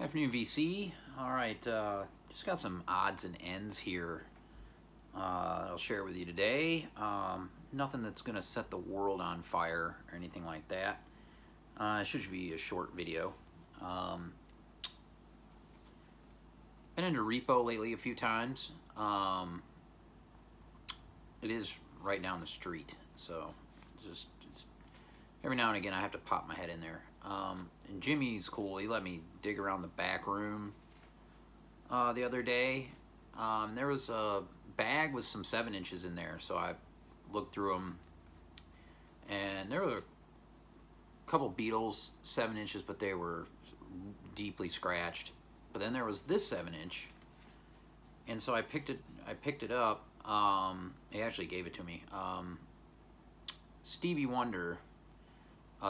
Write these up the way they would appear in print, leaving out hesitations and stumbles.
Afternoon, VC. All right, just got some odds and ends here I'll share with you today. Nothing that's going to set the world on fire or anything like that. It should be a short video. Been into repo lately a few times. It is right down the street, so it's every now and again I have to pop my head in there. And Jimmy's cool. He let me dig around the back room the other day. There was a bag with some 7-inches in there, so I looked through them, and there were a couple Beatles 7-inches, but they were deeply scratched. But then there was this 7-inch, and so I picked it up. He actually gave it to me. Stevie Wonder,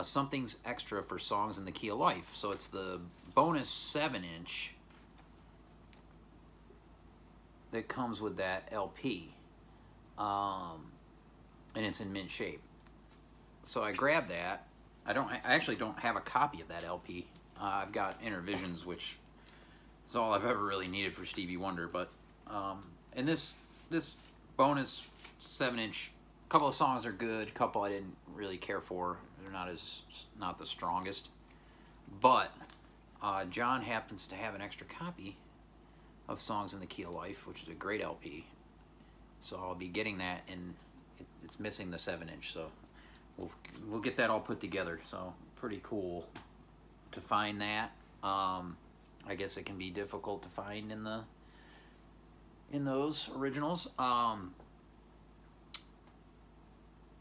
Something's Extra for Songs in the Key of Life. So it's the bonus 7-inch that comes with that LP, and it's in mint shape. So I grabbed that. I actually don't have a copy of that LP. I've got Intervisions, which is all I've ever really needed for Stevie Wonder. But and this bonus 7-inch, a couple of songs are good. A couple I didn't really care for. They're not the strongest. But John happens to have an extra copy of Songs in the Key of Life, which is a great LP. So I'll be getting that, and it's missing the 7-inch. So we'll get that all put together. So pretty cool to find that. I guess it can be difficult to find in those originals.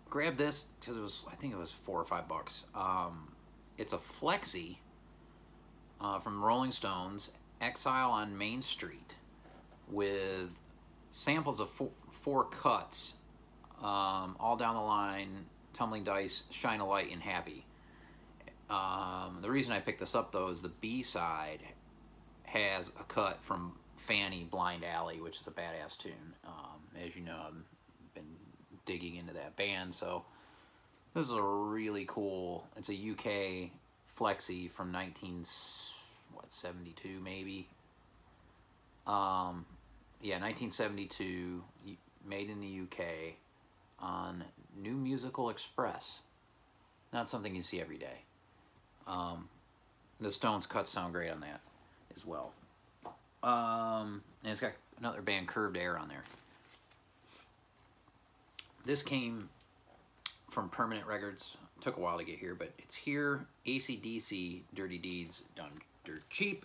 Grab this because I think it was $4 or $5. It's a flexi from Rolling Stones, Exile on Main Street, with samples of four cuts, all down the line: Tumbling Dice, Shine a Light, and Happy. The reason I picked this up, though, is the B-side has a cut from Fanny, Blind Alley, which is a badass tune. As you know, I've been digging into that band, so this is a really cool, it's a UK flexi from 1972 maybe. Yeah, 1972, made in the UK on New Musical Express. Not something you see every day. The Stones cuts sound great on that as well. And it's got another band, Curved Air, on there. This came from Permanent Records. Took a while to get here, but it's here. AC/DC, Dirty Deeds, done dirt cheap.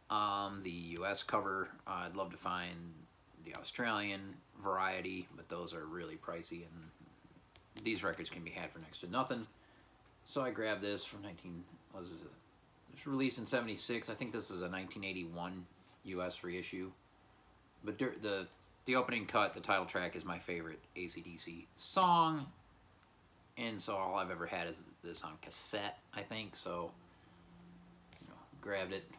The US cover, I'd love to find the Australian variety, but those are really pricey, and these records can be had for next to nothing. So I grabbed this from it was released in '76. I think this is a 1981 US reissue. But the opening cut, the title track, is my favorite AC/DC song, and so all I've ever had is this on cassette, I think. So, grabbed it.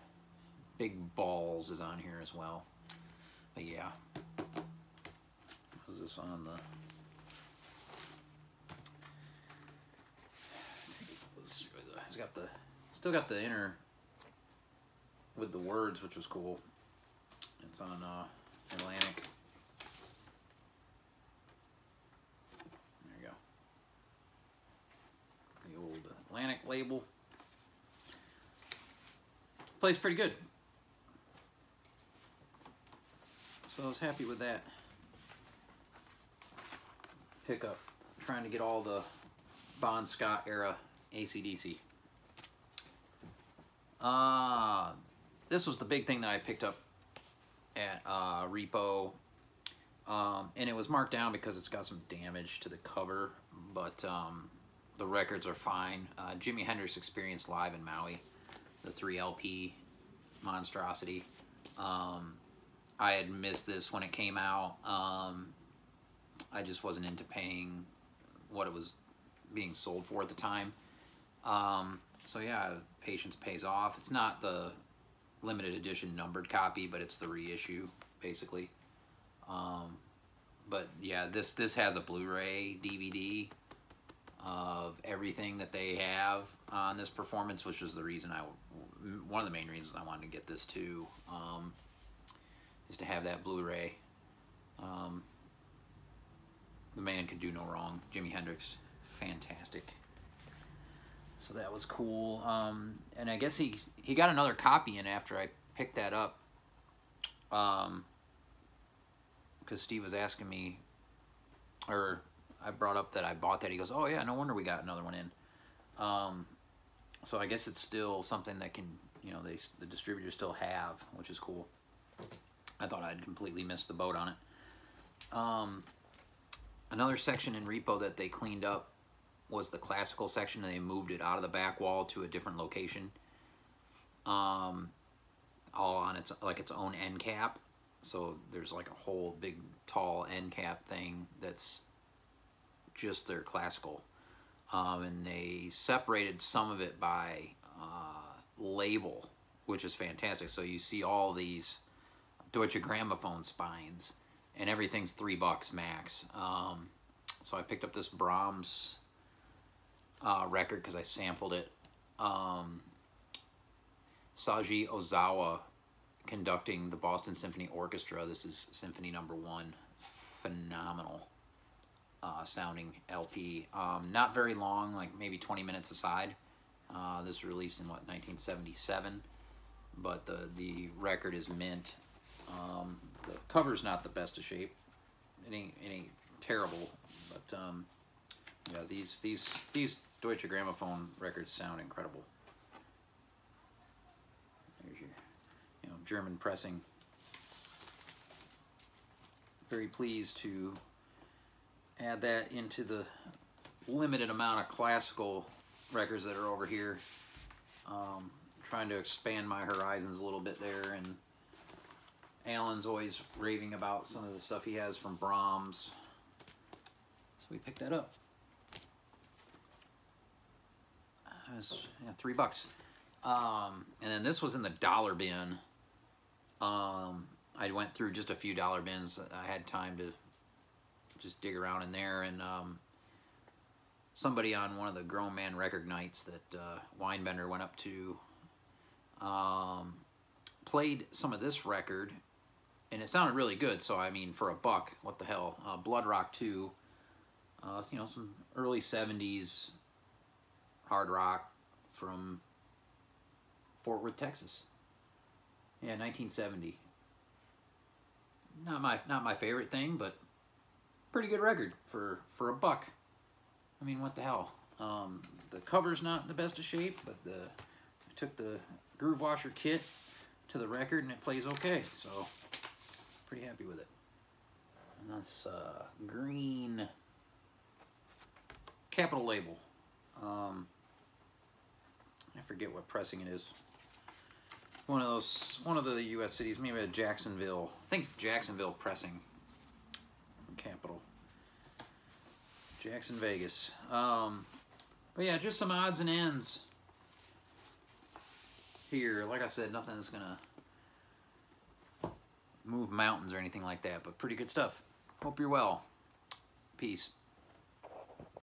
Big Balls is on here as well. But yeah, was this on the? It's got still got the inner with the words, which was cool. It's on Atlantic. There you go. The old Atlantic label. Plays pretty good. So I was happy with that pickup. Trying to get all the Bon Scott era AC/DC. This was the big thing that I picked up at Repo, and it was marked down because it's got some damage to the cover, but the records are fine. Jimi Hendrix Experience Live in Maui, the 3 LP monstrosity. I had missed this when it came out. I just wasn't into paying what it was being sold for at the time. So yeah, patience pays off. It's not the limited edition numbered copy, but it's the reissue, basically. But yeah, this has a Blu-ray DVD of everything that they have on this performance, which is the reason I one of the main reasons I wanted to get this too, is to have that Blu-ray. The man could do no wrong. Jimi Hendrix, fantastic. So that was cool. And I guess he got another copy in after I picked that up. Because Steve was asking me, or I brought up that I bought that. He goes, "Oh yeah, no wonder we got another one in." So I guess it's still something that can, you know, the distributors still have, which is cool. I thought I'd completely missed the boat on it. Another section in Repo that they cleaned up was the classical section, and they moved it out of the back wall to a different location. All on its own end cap. So there's like a whole big tall end cap thing that's just their classical. And they separated some of it by label, which is fantastic. So you see all these Deutsche Grammophon spines, and everything's $3 max. So I picked up this Brahms record because I sampled it. Saji Ozawa conducting the Boston Symphony Orchestra. This is Symphony No. 1. Phenomenal sounding LP. Not very long, like maybe 20 minutes aside. This was released in, what, 1977? But the record is mint. The cover's not the best of shape. It ain't terrible, but yeah, these Deutsche Grammophon records sound incredible. There's your, you know, German pressing. Very pleased to add that into the limited amount of classical records that are over here. Trying to expand my horizons a little bit there, and Alan's always raving about some of the stuff he has from Brahms. So we picked that up. It was, yeah, $3. And then this was in the dollar bin. I went through just a few dollar bins. I had time to just dig around in there, and somebody on one of the Grown Man Record nights that Weinbender went up to played some of this record, and it sounded really good. So I mean, for $1, what the hell? Blood Rock 2, you know, some early 70s hard rock from Fort Worth, Texas. Yeah, 1970. Not my favorite thing, but pretty good record for $1. I mean, what the hell? The cover's not in the best of shape, but I took the Groove Washer kit to the record, and it plays okay. So pretty happy with it. And that's green Capitol label. I forget what pressing it is. One of the U.S. cities, maybe a Jacksonville. I think Jacksonville pressing. Capitol. Jackson, Vegas. But yeah, just some odds and ends here. Like I said, nothing that's gonna move mountains or anything like that, but pretty good stuff. Hope you're well. Peace.